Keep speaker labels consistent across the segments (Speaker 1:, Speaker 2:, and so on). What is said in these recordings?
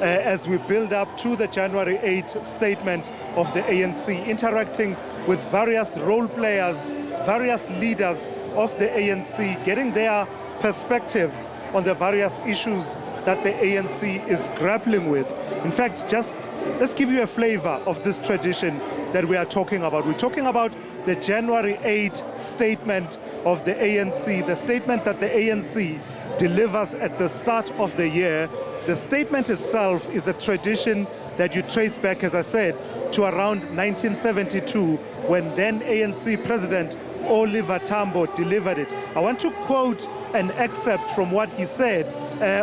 Speaker 1: as we build up to the January 8 statement of the ANC, interacting with various role players, various leaders of the ANC, getting their perspectives on the various issues that the ANC is grappling with. In fact, just let's give you a flavor of this tradition that we are talking about. We're talking about the January 8 statement of the ANC, the statement that the ANC delivers at the start of the year. The statement itself is a tradition that you trace back, as I said, to around 1972, when then ANC President Oliver Tambo delivered it. I want to quote an excerpt from what he said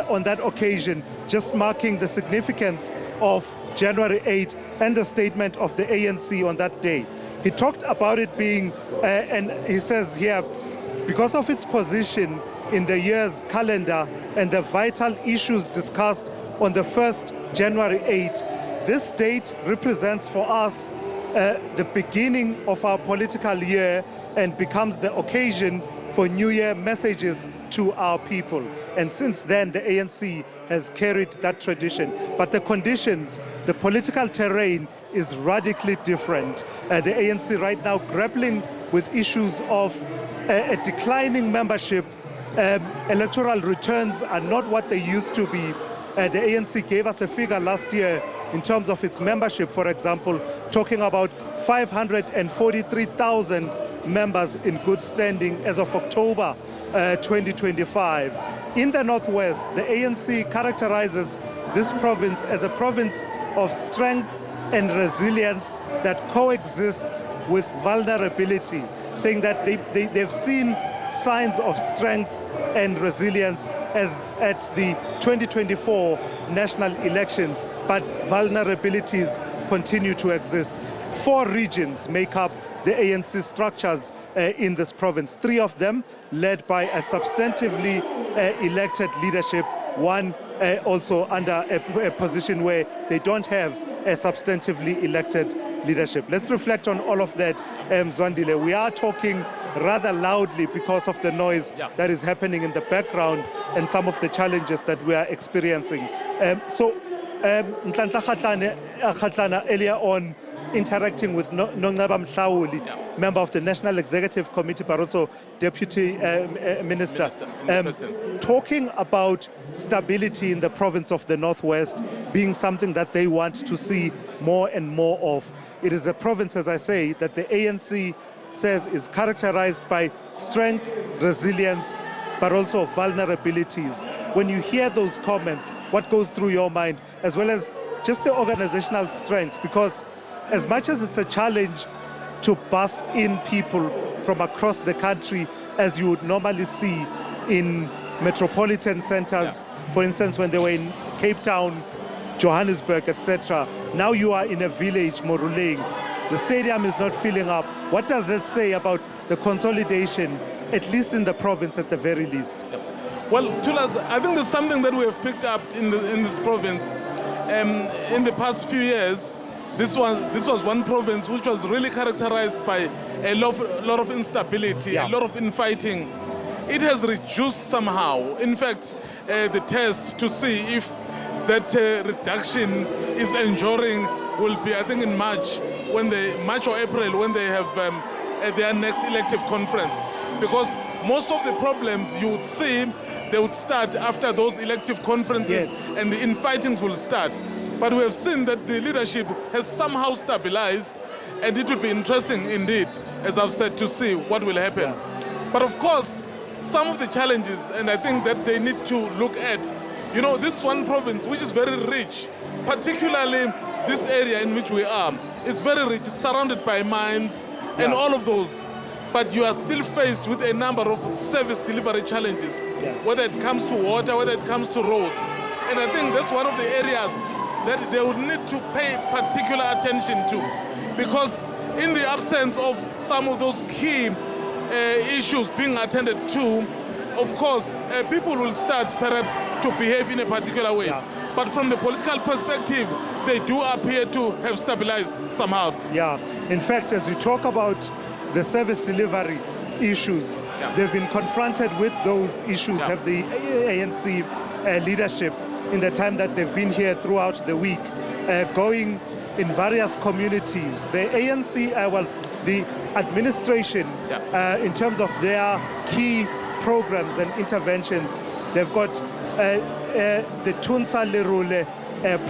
Speaker 1: on that occasion, just marking the significance of January 8 and the statement of the ANC on that day. He talked about it being, and he says here, because of its position in the year's calendar and the vital issues discussed on the first January 8, this date represents for us the beginning of our political year and becomes the occasion for New Year messages to our people. And since then, the ANC has carried that tradition. But the conditions, the political terrain is radically different. The ANC right now grappling with issues of a declining membership. Electoral returns are not what they used to be. The ANC gave us a figure last year in terms of its membership, for example, talking about 543,000 members in good standing as of October 2025. In the Northwest, the ANC characterizes this province as a province of strength and resilience that coexists with vulnerability, saying that they've seen signs of strength and resilience as at the 2024 national elections, but vulnerabilities continue to exist. 4 regions make up the ANC structures in this province, 3 of them led by a substantively elected leadership, one also under a position where they don't have a substantively elected leadership. Let's reflect on all of that, Zwandile. We are talking rather loudly because of the noise that is happening in the background and some of the challenges that we are experiencing. Nhlanhla Kgatlana earlier on, interacting with Nongceba Mhlauli, member of the National Executive Committee, but also Deputy Minister, talking about stability in the province of the Northwest being something that they want to see more and more of. It is a province, as I say, that the ANC says is characterized by strength, resilience, but also vulnerabilities. When you hear those comments, what goes through your mind, as well as just the organizational strength? Because as much as it's a challenge to bus in people from across the country, as you would normally see in metropolitan centers, for instance, when they were in Cape Town, Johannesburg, etc. Now you are in a village, Moruleng. The stadium is not filling up. What does that say about the consolidation, at least in the province at the very least?
Speaker 2: Well, Tulas, I think there's something that we have picked up in this province. In the past few years, this was one province which was really characterized by a lot of instability, a lot of infighting. It has reduced somehow. In fact, the test to see if that reduction is enduring will be, I think, in March or April, when they have their next elective conference. Because most of the problems you would see, they would start after those elective conferences, and the infightings will start. But we have seen that the leadership has somehow stabilized, and it will be interesting indeed, as I've said, to see what will happen. But of course, some of the challenges, and I think that they need to look at, this one province which is very rich, particularly this area in which we are, is very rich, it's surrounded by mines and all of those. But you are still faced with a number of service delivery challenges, whether it comes to water, whether it comes to roads. And I think that's one of the areas that they would need to pay particular attention to, because in the absence of some of those key issues being attended to, of course, people will start perhaps to behave in a particular way. But from the political perspective, they do appear to have stabilized somehow.
Speaker 1: In fact, as we talk about the service delivery issues, they've been confronted with those issues, have the ANC leadership. in the time that they've been here throughout the week, going in various communities. The ANC, the administration, in terms of their key programs and interventions, they've got the Tunsa Lerule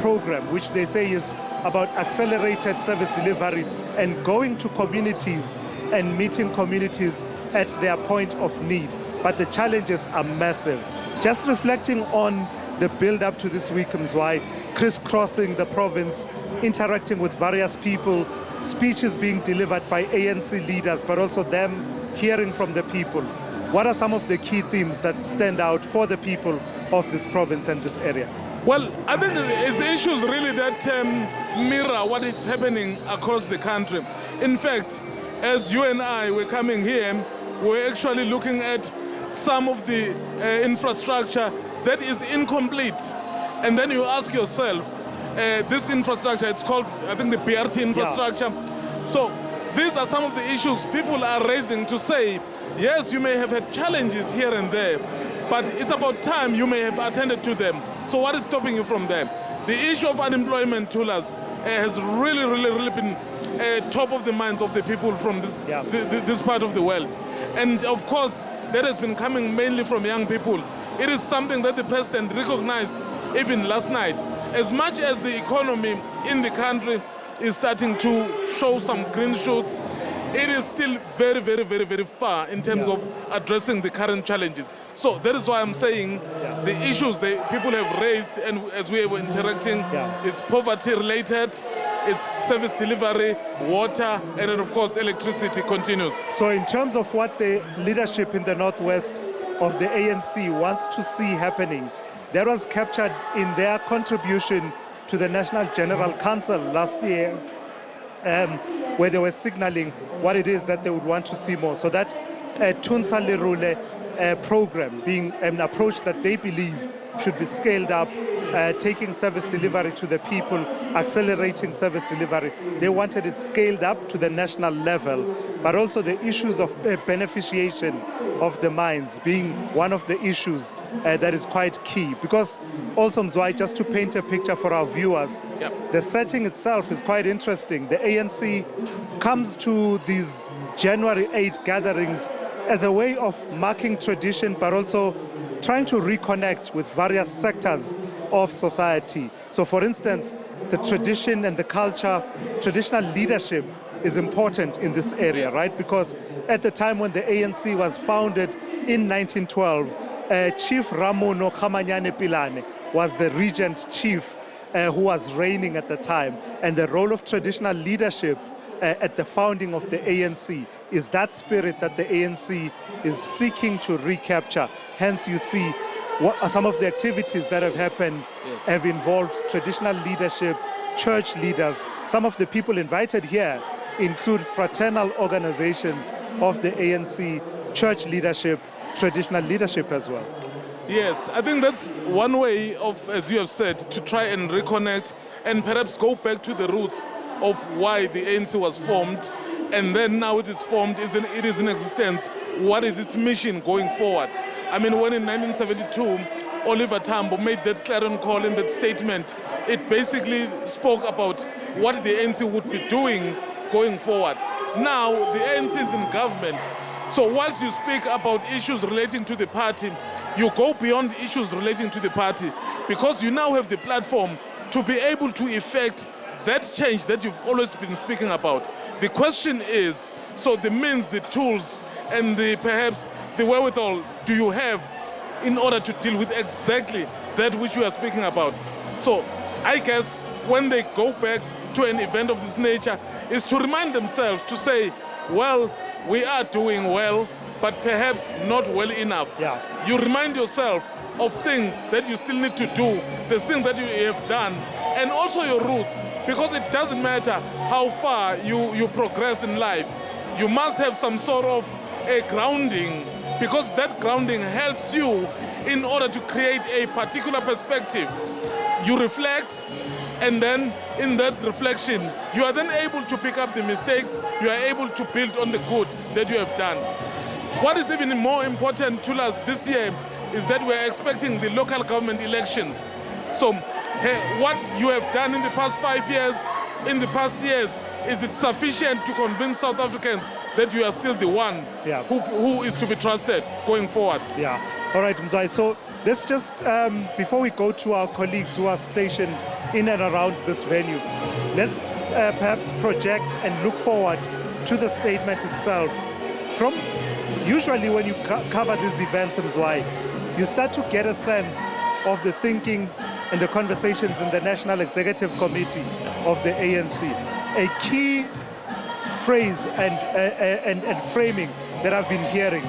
Speaker 1: program, which they say is about accelerated service delivery and going to communities and meeting communities at their point of need. But the challenges are massive. Just reflecting on the build-up to this week, Mzwai, crisscrossing the province, interacting with various people, speeches being delivered by ANC leaders, but also them hearing from the people. What are some of the key themes that stand out for the people of this province and this area?
Speaker 2: Well, I think it's issues really that mirror what is happening across the country. In fact, as you and I were coming here, we're actually looking at some of the infrastructure that is incomplete. And then you ask yourself, this infrastructure, it's called, I think, the BRT infrastructure.
Speaker 1: Yeah.
Speaker 2: So these are some of the issues people are raising to say, yes, you may have had challenges here and there, but it's about time you may have attended to them. So what is stopping you from them? The issue of unemployment, Tulas, has really been top of the minds of the people from this, this part of the world. And of course, that has been coming mainly from young people. It is something that the president recognized even last night. As much as the economy in the country is starting to show some green shoots, it is still very far in terms of addressing the current challenges. So that is why I'm saying the issues that people have raised, and as we were interacting, it's poverty related, it's service delivery, water, and then of course electricity continues.
Speaker 1: So in terms of what the leadership in the Northwest of the ANC wants to see happening, that was captured in their contribution to the National General Council last year, where they were signaling what it is that they would want to see more. So that Tunsa Lerule program being an approach that they believe should be scaled up, taking service delivery to the people, accelerating service delivery. They wanted it scaled up to the national level, but also the issues of beneficiation of the mines being one of the issues that is quite key. Because also, Mzwai, just to paint a picture for our viewers, the setting itself is quite interesting. The ANC comes to these January 8 gatherings as a way of marking tradition, but also trying to reconnect with various sectors of society. So for instance, the tradition and the culture, traditional leadership is important in this area, right? Because at the time when the ANC was founded in 1912, Chief Ramono Khamanyane Pilane was the regent chief who was reigning at the time. And the role of traditional leadership at the founding of the ANC is that spirit that the ANC is seeking to recapture. Hence you see what are some of the activities that have happened have involved traditional leadership, church leaders. Some of the people invited here include fraternal organizations of the ANC, church leadership, traditional leadership as well.
Speaker 2: Yes, I think that's one way of, as you have said, to try and reconnect and perhaps go back to the roots of why the ANC was formed, and then now it is formed, it is in existence. What is its mission going forward? I mean, when in 1972, Oliver Tambo made that clarion call in that statement, it basically spoke about what the ANC would be doing going forward. Now, the ANC is in government. So once you speak about issues relating to the party, you go beyond issues relating to the party, because you now have the platform to be able to effect that change that you've always been speaking about. The question is, so the means, the tools, and perhaps the wherewithal do you have in order to deal with exactly that which you are speaking about? So I guess when they go back to an event of this nature is to remind themselves to say, well, we are doing well, but perhaps not well enough. You remind yourself of things that you still need to do, the things that you have done, and also your roots, because it doesn't matter how far you progress in life. You must have some sort of a grounding, because that grounding helps you in order to create a particular perspective. You reflect, and then in that reflection, you are then able to pick up the mistakes, you are able to build on the good that you have done. What is even more important to us this year is that we're expecting the local government elections. So what you have done in the past 5 years, in the past years, is it sufficient to convince South Africans that you are still the one who is to be trusted going forward?
Speaker 1: Yeah. All right, Mzwai. So let's just, before we go to our colleagues who are stationed in and around this venue, let's perhaps project and look forward to the statement itself. Usually when you cover these events, Mzwai, you start to get a sense of the thinking and the conversations in the National Executive Committee of the ANC. A key phrase and framing that I've been hearing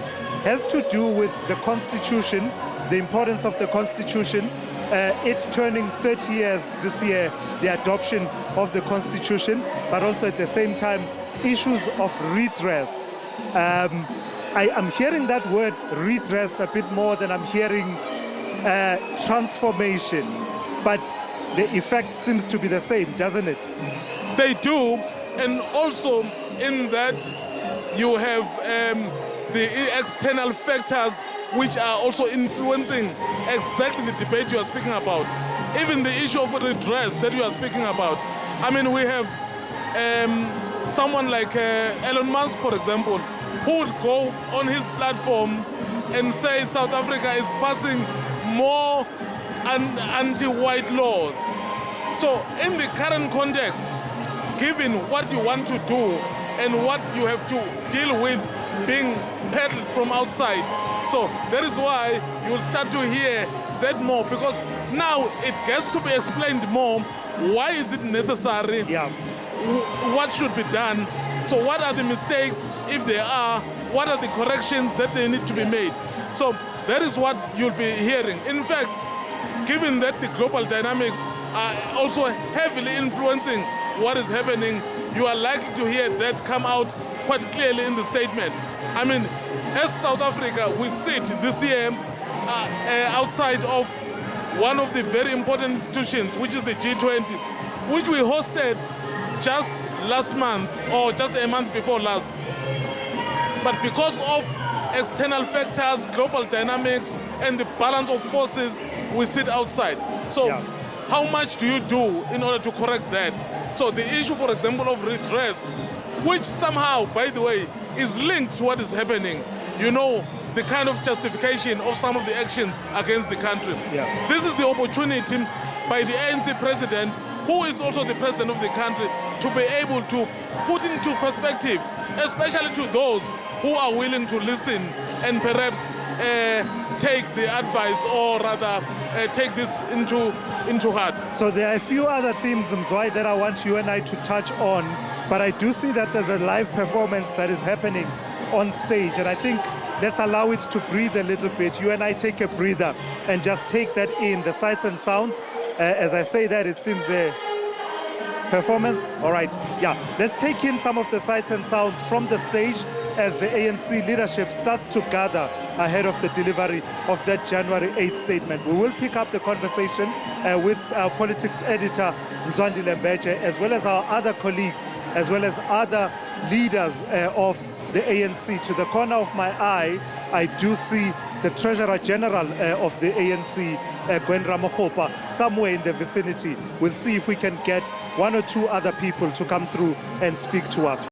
Speaker 1: has to do with the Constitution, the importance of the Constitution, it turning 30 years this year, the adoption of the Constitution, but also at the same time, issues of redress. I am hearing that word redress a bit more than I'm hearing transformation, but the effect seems to be the same, doesn't it?
Speaker 2: They do, and also in that you have the external factors which are also influencing exactly the debate you are speaking about. Even the issue of redress that you are speaking about. I mean, we have someone like Elon Musk, for example, who would go on his platform and say South Africa is passing more anti-white laws. So in the current context, given what you want to do and what you have to deal with being peddled from outside, so that is why you will start to hear that more, because now it gets to be explained more. Why is it necessary?
Speaker 1: Yeah.
Speaker 2: What should be done? So what are the mistakes, if there are? What are the corrections that they need to be made? So that is what you'll be hearing. In fact, given that the global dynamics are also heavily influencing what is happening, you are likely to hear that come out quite clearly in the statement. I mean, as South Africa, we sit this year outside of one of the very important institutions, which is the G20, which we hosted just last month or just a month before last. But because of external factors, global dynamics, and the balance of forces, we sit outside. So how much do you do in order to correct that? So the issue, for example, of redress, which somehow, by the way, is linked to what is happening. You know, the kind of justification of some of the actions against the country.
Speaker 1: Yeah.
Speaker 2: This is the opportunity by the ANC president, who is also the president of the country, to be able to put into perspective, especially to those who are willing to listen and perhaps take the advice, or rather take this into heart.
Speaker 1: So there are a few other themes, Mzwai, that I want you and I to touch on, but I do see that there's a live performance that is happening on stage, and I think let's allow it to breathe a little bit. You and I take a breather and just take that in, the sights and sounds. As I say that, it seems the performance. All right, yeah. Let's take in some of the sights and sounds from the stage as the ANC leadership starts to gather ahead of the delivery of that January 8th statement. We will pick up the conversation with our politics editor, Mzwandile Mbeje, as well as our other colleagues, as well as other leaders of the ANC. To the corner of my eye, I do see the Treasurer General of the ANC, Cyril Ramaphosa, somewhere in the vicinity. We'll see if we can get one or two other people to come through and speak to us.